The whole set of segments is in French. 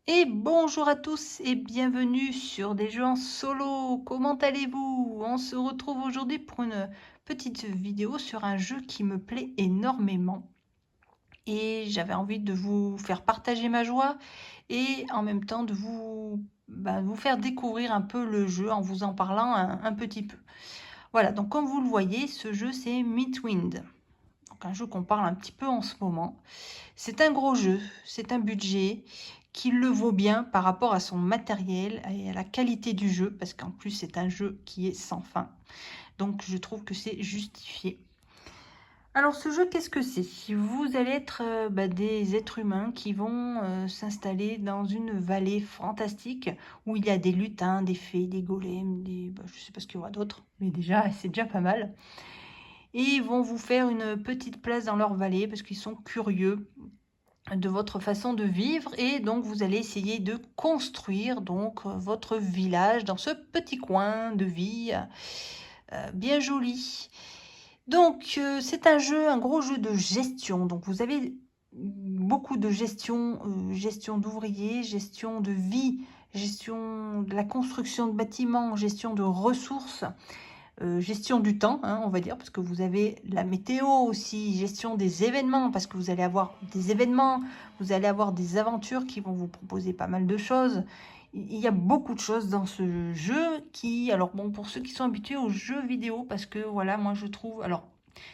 Et bonjour à tous et bienvenue sur des jeux en solo. Comment allez-vous? On se retrouve aujourd'hui pour une petite vidéo sur un jeu qui me plaît énormément. Et j'avais envie de vous faire partager ma joie et en même temps de vous faire découvrir un peu le jeu en vous en parlant un petit peu. Voilà, donc comme vous le voyez, ce jeu c'est Midwind. Donc un jeu qu'on parle un petit peu en ce moment. C'est un gros jeu, c'est un budget qui le vaut bien par rapport à son matériel et à la qualité du jeu, parce qu'en plus c'est un jeu qui est sans fin. Donc je trouve que c'est justifié. Alors ce jeu, qu'est-ce que c'est? Vous allez être des êtres humains qui vont s'installer dans une vallée fantastique où il y a des lutins, des fées, des golems, je sais pas ce qu'il y aura d'autre, mais déjà c'est déjà pas mal. Et ils vont vous faire une petite place dans leur vallée parce qu'ils sont curieux de votre façon de vivre et donc vous allez essayer de construire donc votre village dans ce petit coin de vie bien joli. Donc c'est un jeu, un gros jeu de gestion. Donc vous avez beaucoup de gestion, gestion d'ouvriers, gestion de vie, gestion de la construction de bâtiments, gestion de ressources. Gestion du temps, hein, on va dire, parce que vous avez la météo aussi, gestion des événements, parce que vous allez avoir des événements, vous allez avoir des aventures qui vont vous proposer pas mal de choses. Il y a beaucoup de choses dans ce jeu qui, alors bon, pour ceux qui sont habitués aux jeux vidéo, parce que voilà, moi je trouve, alors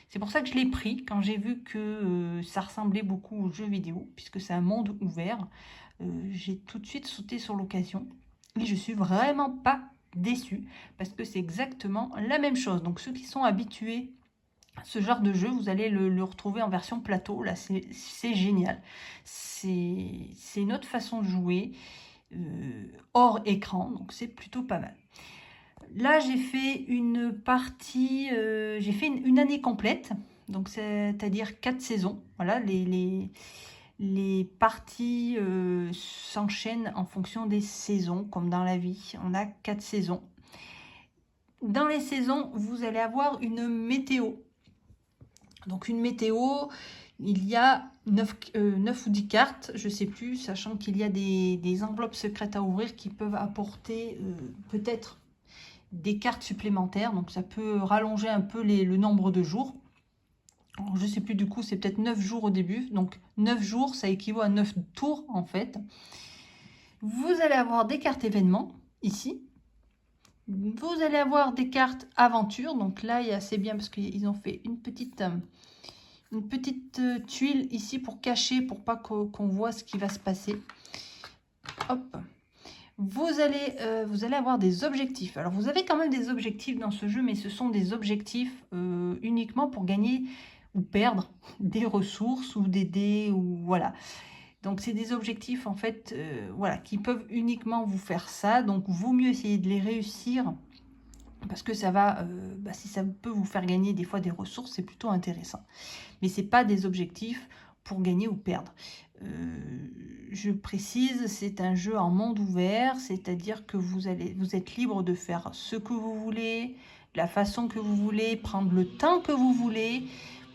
c'est pour ça que je l'ai pris quand j'ai vu que ça ressemblait beaucoup aux jeux vidéo, puisque c'est un monde ouvert. J'ai tout de suite sauté sur l'occasion et je suis vraiment pas déçue parce que c'est exactement la même chose. Donc ceux qui sont habitués à ce genre de jeu, vous allez le retrouver en version plateau. Là, c'est génial. C'est une autre façon de jouer hors écran, donc c'est plutôt pas mal. Là, j'ai fait une partie, j'ai fait une année complète, donc c'est-à-dire 4 saisons. Voilà, les parties s'enchaînent en fonction des saisons, comme dans la vie. On a 4 saisons. Dans les saisons, vous allez avoir une météo. Donc une météo, il y a 9 ou 10 cartes, je ne sais plus, sachant qu'il y a des enveloppes secrètes à ouvrir qui peuvent apporter peut-être des cartes supplémentaires. Donc ça peut rallonger un peu le nombre de jours. Alors, je ne sais plus du coup, c'est peut-être 9 jours au début. Donc 9 jours, ça équivaut à 9 tours en fait. Vous allez avoir des cartes événements ici. Vous allez avoir des cartes aventure. Donc là, c'est bien parce qu'ils ont fait une petite tuile ici pour cacher, pour pas qu'on voit ce qui va se passer. Hop. Vous allez avoir des objectifs. Alors, vous avez quand même des objectifs dans ce jeu, mais ce sont des objectifs uniquement pour gagner ou perdre des ressources ou des dés, ou voilà. Donc, c'est des objectifs, en fait, voilà, qui peuvent uniquement vous faire ça. Donc, vaut mieux essayer de les réussir parce que ça va, si ça peut vous faire gagner des fois des ressources, c'est plutôt intéressant. Mais ce n'est pas des objectifs pour gagner ou perdre. Je précise, c'est un jeu en monde ouvert, c'est-à-dire que vous êtes libre de faire ce que vous voulez, la façon que vous voulez, prendre le temps que vous voulez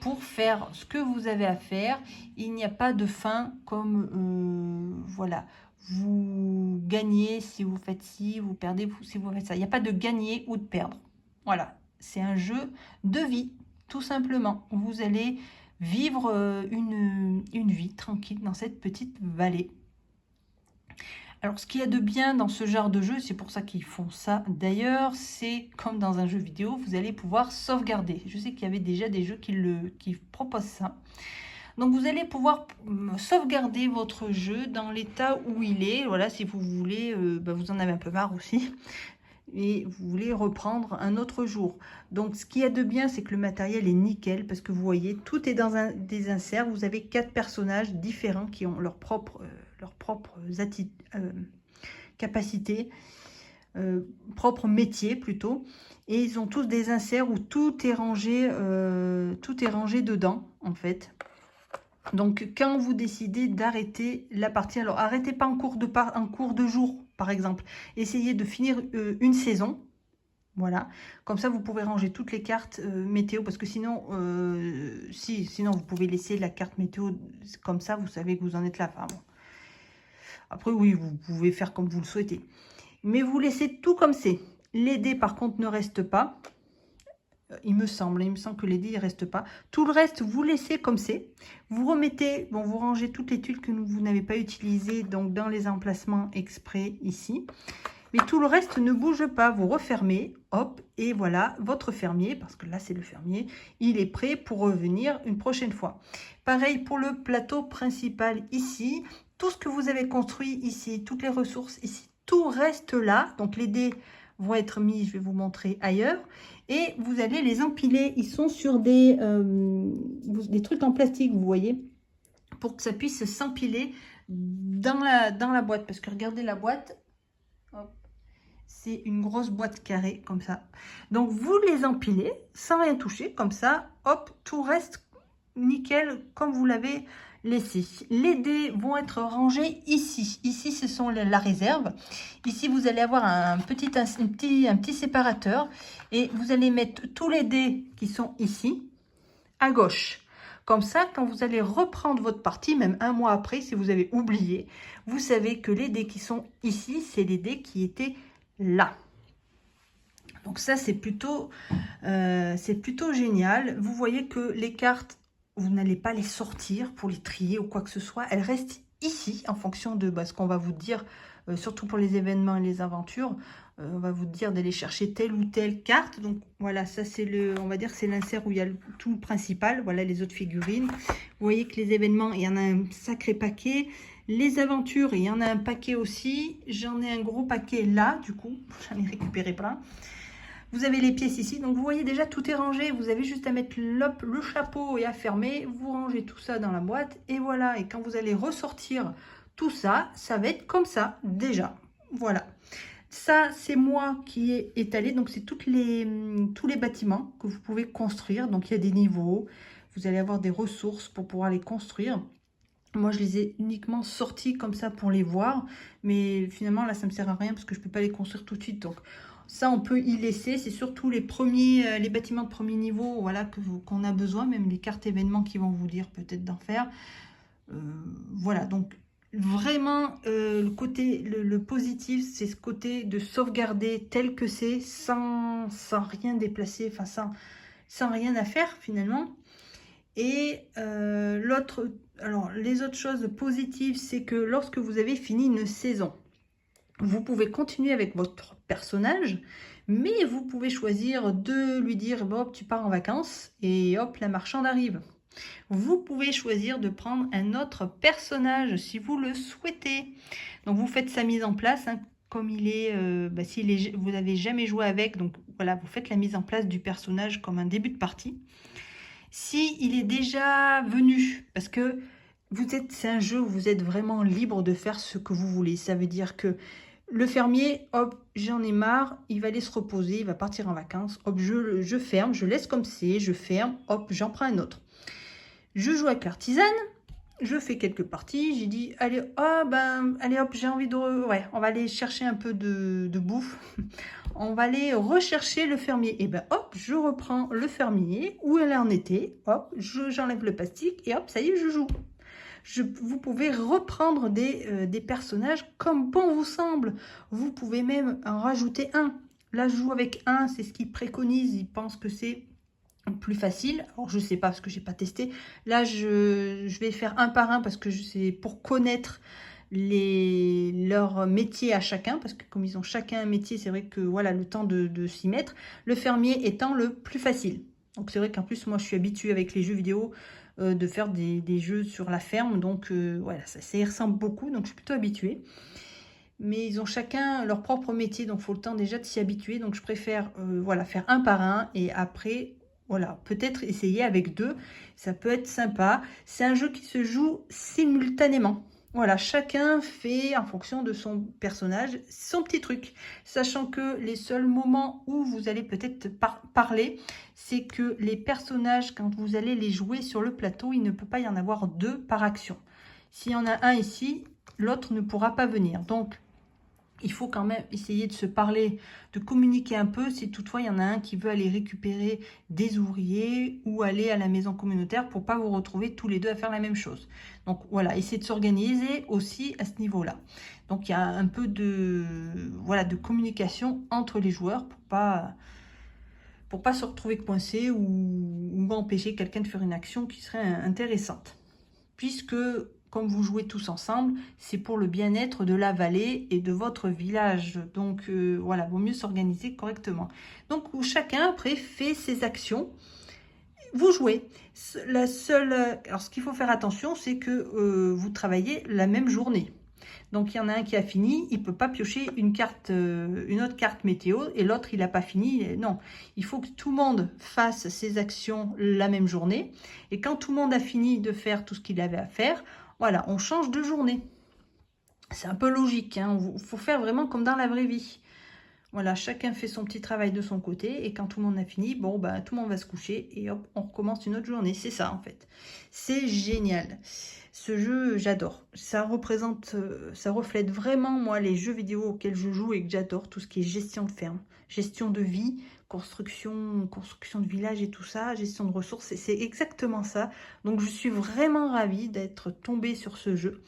pour faire ce que vous avez à faire. Il n'y a pas de fin comme, voilà, vous gagnez si vous faites ci, vous perdez si vous faites ça. Il n'y a pas de gagner ou de perdre. Voilà, c'est un jeu de vie, tout simplement. Vous allez vivre une vie tranquille dans cette petite vallée. Alors, ce qu'il y a de bien dans ce genre de jeu, c'est pour ça qu'ils font ça d'ailleurs, c'est comme dans un jeu vidéo, vous allez pouvoir sauvegarder. Je sais qu'il y avait déjà des jeux qui proposent ça. Donc, vous allez pouvoir sauvegarder votre jeu dans l'état où il est. Voilà, si vous voulez, vous en avez un peu marre aussi. Et vous voulez reprendre un autre jour. Donc, ce qu'il y a de bien, c'est que le matériel est nickel parce que vous voyez, tout est dans des inserts. Vous avez 4 personnages différents qui ont leurs propres capacités, propres métiers plutôt. Et ils ont tous des inserts où tout est rangé dedans, en fait. Donc, quand vous décidez d'arrêter la partie, alors arrêtez pas en cours de jour, par exemple. Essayez de finir une saison. Voilà. Comme ça, vous pouvez ranger toutes les cartes météo, parce que sinon, sinon, vous pouvez laisser la carte météo comme ça, vous savez que vous en êtes là. Enfin, bon. Après, oui, vous pouvez faire comme vous le souhaitez. Mais vous laissez tout comme c'est. Les dés, par contre, ne restent pas. Il me semble que les dés ne restent pas. Tout le reste, vous laissez comme c'est. Vous remettez, bon, vous rangez toutes les tuiles que vous n'avez pas utilisées, donc dans les emplacements exprès ici. Mais tout le reste ne bouge pas. Vous refermez, hop, et voilà, votre fermier, parce que là, c'est le fermier, il est prêt pour revenir une prochaine fois. Pareil pour le plateau principal ici. Tout ce que vous avez construit ici, toutes les ressources ici, tout reste là. Donc, les dés vont être mis, je vais vous montrer ailleurs. Et vous allez les empiler. Ils sont sur des trucs en plastique, vous voyez, pour que ça puisse s'empiler dans la boîte. Parce que regardez la boîte, c'est une grosse boîte carrée comme ça. Donc vous les empilez sans rien toucher, comme ça, hop, tout reste nickel comme vous l'avez laissé. Les dés vont être rangés ici. Ici, ce sont la réserve. Ici, vous allez avoir un petit séparateur et vous allez mettre tous les dés qui sont ici à gauche. Comme ça, quand vous allez reprendre votre partie, même un mois après, si vous avez oublié, vous savez que les dés qui sont ici, c'est les dés qui étaient là. Donc ça, c'est plutôt génial. Vous voyez que les cartes, vous n'allez pas les sortir pour les trier ou quoi que ce soit. Elles restent ici en fonction de ce qu'on va vous dire, surtout pour les événements et les aventures. On va vous dire d'aller chercher telle ou telle carte. Donc voilà, ça c'est on va dire c'est l'insert où il y a tout le principal. Voilà les autres figurines. Vous voyez que les événements, il y en a un sacré paquet. Les aventures, il y en a un paquet aussi. J'en ai un gros paquet là, du coup, j'en ai récupéré plein. Vous avez les pièces ici, donc vous voyez déjà tout est rangé. Vous avez juste à mettre le chapeau et à fermer. Vous rangez tout ça dans la boîte et voilà. Et quand vous allez ressortir tout ça, ça va être comme ça déjà. Voilà. Ça, c'est moi qui ai étalé. Donc, c'est tous les bâtiments que vous pouvez construire. Donc, il y a des niveaux. Vous allez avoir des ressources pour pouvoir les construire. Moi, je les ai uniquement sortis comme ça pour les voir. Mais finalement, là, ça ne me sert à rien parce que je ne peux pas les construire tout de suite. Donc, ça, on peut y laisser. C'est surtout les bâtiments de premier niveau, voilà, qu'on a besoin. Même les cartes événements qui vont vous dire peut-être d'en faire. Voilà, donc vraiment le positif, c'est ce côté de sauvegarder tel que c'est, sans rien déplacer, enfin sans rien à faire finalement. Et les autres choses positives, c'est que lorsque vous avez fini une saison, vous pouvez continuer avec votre personnage, mais vous pouvez choisir de lui dire bon, tu pars en vacances et hop, la marchande arrive. Vous pouvez choisir de prendre un autre personnage si vous le souhaitez. Donc vous faites sa mise en place, hein, comme il est, vous n'avez jamais joué avec, donc voilà, vous faites la mise en place du personnage comme un début de partie. Si il est déjà venu, parce que c'est un jeu où vous êtes vraiment libre de faire ce que vous voulez. Ça veut dire que le fermier, hop, j'en ai marre, il va aller se reposer, il va partir en vacances, hop, je ferme, je laisse comme c'est, je ferme, hop, j'en prends un autre. Je joue avec l'artisane, je fais quelques parties, j'ai dit, allez, allez hop, j'ai envie de... Ouais, on va aller chercher un peu de bouffe, on va aller rechercher le fermier. Et ben hop, je reprends le fermier, où elle en était, hop, j'enlève le plastique, et hop, ça y est, je joue. Vous pouvez reprendre des personnages comme bon vous semble. Vous pouvez même en rajouter un. Là, je joue avec un, c'est ce qu'ils préconisent. Ils pensent que c'est plus facile. Alors, je ne sais pas parce que je n'ai pas testé. Là, je vais faire un par un parce que c'est pour connaître leur métier à chacun. Parce que comme ils ont chacun un métier, c'est vrai que voilà, le temps de s'y mettre. Le fermier étant le plus facile. Donc, c'est vrai qu'en plus, moi, je suis habituée avec les jeux vidéo de faire des jeux sur la ferme, donc voilà, ça y ressemble beaucoup, donc je suis plutôt habituée. Mais ils ont chacun leur propre métier, donc il faut le temps déjà de s'y habituer, donc je préfère voilà, faire un par un, et après, voilà, peut-être essayer avec deux, ça peut être sympa. C'est un jeu qui se joue simultanément. Voilà, chacun fait en fonction de son personnage son petit truc, sachant que les seuls moments où vous allez peut-être parler, c'est que les personnages, quand vous allez les jouer sur le plateau, il ne peut pas y en avoir deux par action. S'il y en a un ici, l'autre ne pourra pas venir. Donc, il faut quand même essayer de se parler, de communiquer un peu si toutefois il y en a un qui veut aller récupérer des ouvriers ou aller à la maison communautaire pour pas vous retrouver tous les deux à faire la même chose. Donc voilà, essayez de s'organiser aussi à ce niveau-là. Donc il y a un peu de, voilà, de communication entre les joueurs pour pas se retrouver coincé ou empêcher quelqu'un de faire une action qui serait intéressante. Puisque, comme vous jouez tous ensemble, c'est pour le bien-être de la vallée et de votre village. Donc voilà, vaut mieux s'organiser correctement. Donc chacun après fait ses actions. Vous jouez. La seule, alors ce qu'il faut faire attention, c'est que vous travaillez la même journée. Donc il y en a un qui a fini, il ne peut pas piocher une carte, une autre carte météo, et l'autre il n'a pas fini. Non, il faut que tout le monde fasse ses actions la même journée. Et quand tout le monde a fini de faire tout ce qu'il avait à faire, voilà, on change de journée. C'est un peu logique, hein. Il faut faire vraiment comme dans la vraie vie. Voilà, chacun fait son petit travail de son côté, et quand tout le monde a fini, bon, bah, tout le monde va se coucher, et hop, on recommence une autre journée. C'est ça, en fait. C'est génial. Ce jeu, j'adore. Ça représente, ça reflète vraiment, moi, les jeux vidéo auxquels je joue et que j'adore, tout ce qui est gestion de ferme, gestion de vie, construction de village et tout ça, gestion de ressources, c'est exactement ça. Donc, je suis vraiment ravie d'être tombée sur ce jeu,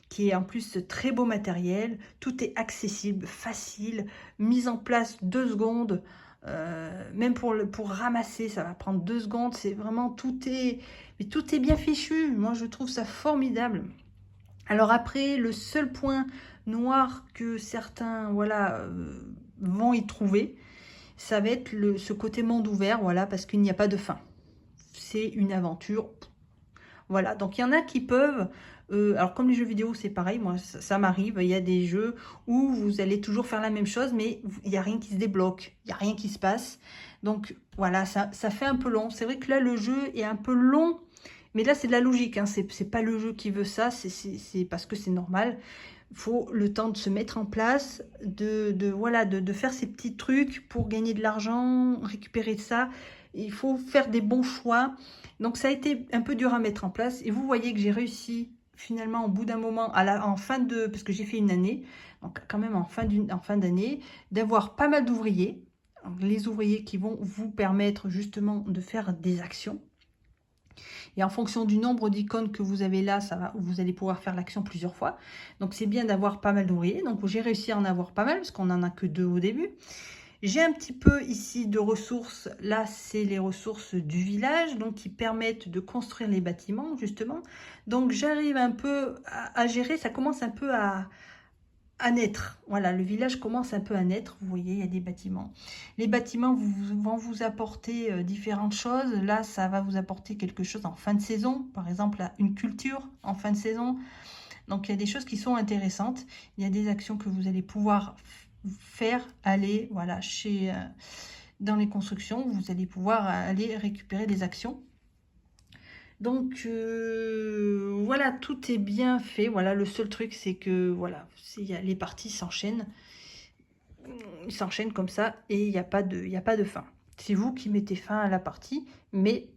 qui est en plus très beau matériel, tout est accessible, facile, mise en place 2 secondes, même pour ramasser, ça va prendre 2 secondes, c'est vraiment, tout est bien fichu, moi je trouve ça formidable. Alors après, le seul point noir que certains, voilà, vont y trouver, ça va être ce côté monde ouvert, voilà, parce qu'il n'y a pas de fin. C'est une aventure. Voilà, donc il y en a qui peuvent, alors comme les jeux vidéo c'est pareil, moi ça m'arrive, il y a des jeux où vous allez toujours faire la même chose, mais il n'y a rien qui se débloque, il n'y a rien qui se passe. Donc voilà, ça fait un peu long. C'est vrai que là le jeu est un peu long, mais là c'est de la logique, hein. C'est pas le jeu qui veut ça, c'est parce que c'est normal. Il faut le temps de se mettre en place, voilà, de faire ces petits trucs pour gagner de l'argent, récupérer ça. Il faut faire des bons choix. Donc ça a été un peu dur à mettre en place. Et vous voyez que j'ai réussi finalement au bout d'un moment, en fin de, parce que j'ai fait une année, donc quand même en fin d'année, d'avoir pas mal d'ouvriers. Les ouvriers qui vont vous permettre justement de faire des actions. Et en fonction du nombre d'icônes que vous avez là, vous allez pouvoir faire l'action plusieurs fois. Donc c'est bien d'avoir pas mal d'ouvriers. Donc j'ai réussi à en avoir pas mal, parce qu'on n'en a que 2 au début. J'ai un petit peu ici de ressources. Là, c'est les ressources du village, donc qui permettent de construire les bâtiments, justement. Donc j'arrive un peu à gérer, ça commence un peu à naître. Voilà, le village commence un peu à naître. Vous voyez, il y a des bâtiments. Les bâtiments vont vous apporter différentes choses. Là, ça va vous apporter quelque chose en fin de saison. Par exemple, là, une culture en fin de saison. Donc, il y a des choses qui sont intéressantes. Il y a des actions que vous allez pouvoir faire aller, voilà, dans les constructions. Vous allez pouvoir aller récupérer des actions. Donc voilà, tout est bien fait. Voilà, le seul truc c'est que voilà, les parties s'enchaînent. Ils s'enchaînent comme ça et il n'y a pas de fin. C'est vous qui mettez fin à la partie, mais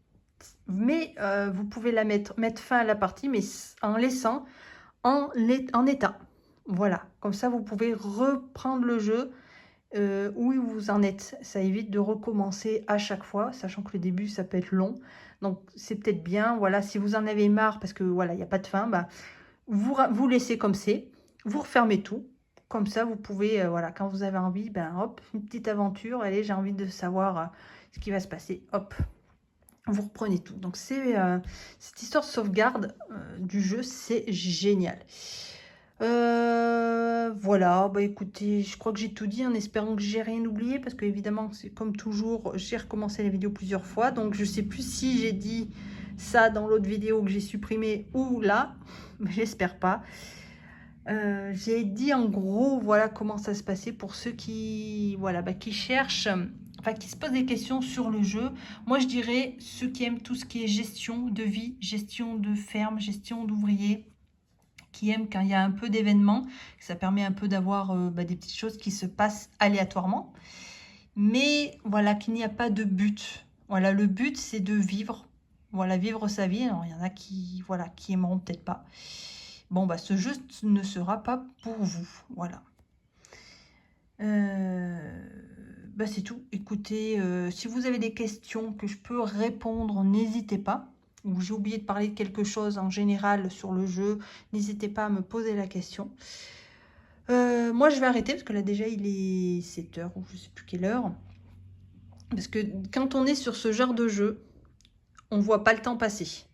vous pouvez mettre fin à la partie, mais en laissant en état. Voilà, comme ça vous pouvez reprendre le jeu où vous en êtes. Ça évite de recommencer à chaque fois, sachant que le début ça peut être long. Donc c'est peut-être bien, voilà, si vous en avez marre parce que voilà, il n'y a pas de fin, bah, vous laissez comme c'est, vous refermez tout. Comme ça, vous pouvez, voilà, quand vous avez envie, ben hop, une petite aventure, allez, j'ai envie de savoir ce qui va se passer, hop, vous reprenez tout. Donc c'est cette histoire de sauvegarde du jeu, c'est génial. Voilà, bah écoutez, je crois que j'ai tout dit en espérant que j'ai rien oublié, parce que évidemment, c'est comme toujours, j'ai recommencé la vidéo plusieurs fois, donc je sais plus si j'ai dit ça dans l'autre vidéo que j'ai supprimé ou là, mais j'espère pas. J'ai dit en gros, voilà comment ça se passait pour ceux qui, voilà, bah, qui cherchent, enfin qui se posent des questions sur le jeu. Moi je dirais ceux qui aiment tout ce qui est gestion de vie, gestion de ferme, gestion d'ouvriers, qui aiment quand il y a un peu d'événements, ça permet un peu d'avoir des petites choses qui se passent aléatoirement, mais voilà, qu'il n'y a pas de but. Voilà, le but c'est de vivre, voilà, vivre sa vie. Alors il y en a qui, voilà, qui aimeront peut-être pas. Bon, bah ce jeu ne sera pas pour vous, voilà. Bah, c'est tout. Écoutez, si vous avez des questions que je peux répondre, n'hésitez pas. Ou j'ai oublié de parler de quelque chose en général sur le jeu, n'hésitez pas à me poser la question. Moi, je vais arrêter parce que là, déjà, il est 7 heures ou je sais plus quelle heure. Parce que quand on est sur ce genre de jeu, on voit pas le temps passer.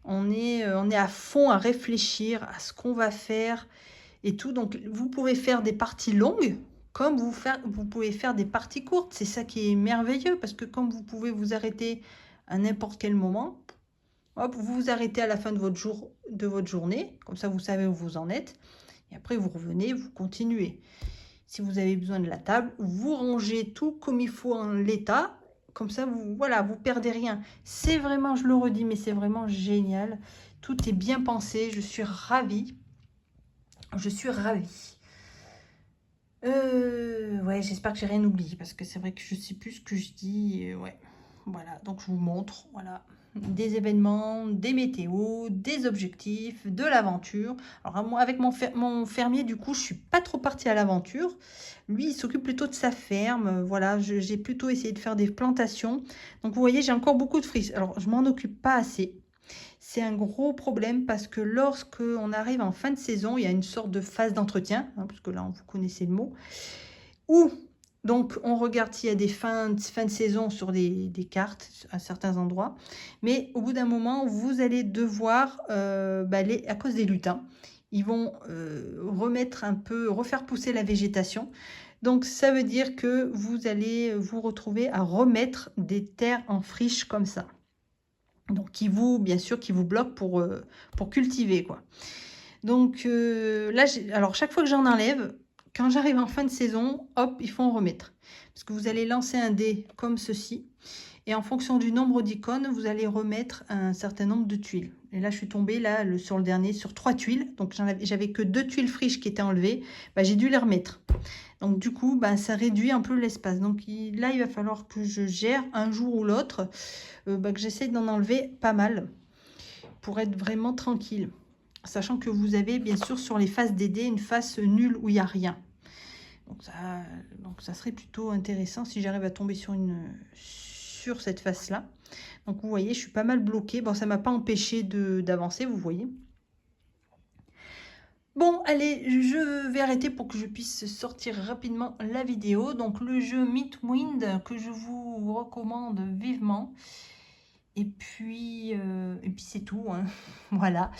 On est à fond à réfléchir à ce qu'on va faire et tout. Donc, vous pouvez faire des parties longues comme vous pouvez faire des parties courtes. C'est ça qui est merveilleux parce que comme vous pouvez vous arrêter à n'importe quel moment, hop, vous vous arrêtez à la fin de votre journée. Comme ça, vous savez où vous en êtes. Et après, vous revenez, vous continuez. Si vous avez besoin de la table, vous rangez tout comme il faut en l'état. Comme ça, voilà, vous perdez rien. C'est vraiment, je le redis, mais c'est vraiment génial. Tout est bien pensé. Je suis ravie. Je suis ravie. Ouais, j'espère que j'ai rien oublié parce que c'est vrai que je sais plus ce que je dis. Ouais, voilà. Donc je vous montre, voilà, des événements, des météos, des objectifs, de l'aventure. Alors moi, avec mon fermier, du coup, je suis pas trop partie à l'aventure. Lui, il s'occupe plutôt de sa ferme. Voilà, j'ai plutôt essayé de faire des plantations. Donc vous voyez, j'ai encore beaucoup de friches. Alors je m'en occupe pas assez. C'est un gros problème parce que lorsque on arrive en fin de saison, il y a une sorte de phase d'entretien, hein, parce que là, vous connaissez le mot, où donc on regarde s'il y a des fins de saison sur des cartes à certains endroits, mais au bout d'un moment, vous allez devoir, à cause des lutins, ils vont refaire pousser la végétation. Donc ça veut dire que vous allez vous retrouver à remettre des terres en friche comme ça. Donc bien sûr, qui vous bloque pour cultiver, quoi. Donc là, alors chaque fois que j'en enlève, quand j'arrive en fin de saison, hop, il faut en remettre. Parce que vous allez lancer un dé comme ceci. Et en fonction du nombre d'icônes, vous allez remettre un certain nombre de tuiles. Et là, je suis tombée là, sur le dernier sur 3 tuiles. Donc j'avais que 2 tuiles friches qui étaient enlevées. Bah, j'ai dû les remettre. Donc du coup, bah, ça réduit un peu l'espace. Donc là, il va falloir que je gère un jour ou l'autre, que j'essaie d'en enlever pas mal pour être vraiment tranquille. Sachant que vous avez bien sûr sur les faces des dés une face nulle où il n'y a rien. Donc ça serait plutôt intéressant si j'arrive à tomber sur cette face-là. Donc vous voyez, je suis pas mal bloquée. Bon, ça ne m'a pas empêché d'avancer, vous voyez. Bon, allez, je vais arrêter pour que je puisse sortir rapidement la vidéo. Donc le jeu Mythwind que je vous recommande vivement. Et puis c'est tout, hein. Voilà.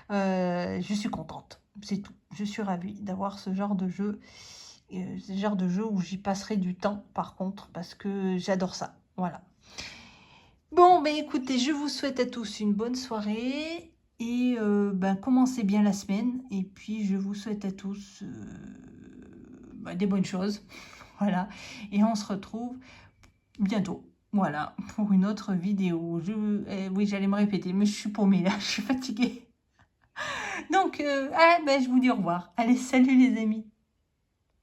Je suis contente, c'est tout. Je suis ravie d'avoir ce genre de jeu. Ce genre de jeu où j'y passerai du temps, par contre, parce que j'adore ça. Voilà. Bon, ben écoutez, je vous souhaite à tous une bonne soirée. Et commencez bien la semaine. Et puis, je vous souhaite à tous des bonnes choses. Voilà. Et on se retrouve bientôt. Voilà, pour une autre vidéo. Oui, j'allais me répéter, mais je suis paumée là, je suis fatiguée. Donc, je vous dis au revoir. Allez, salut les amis.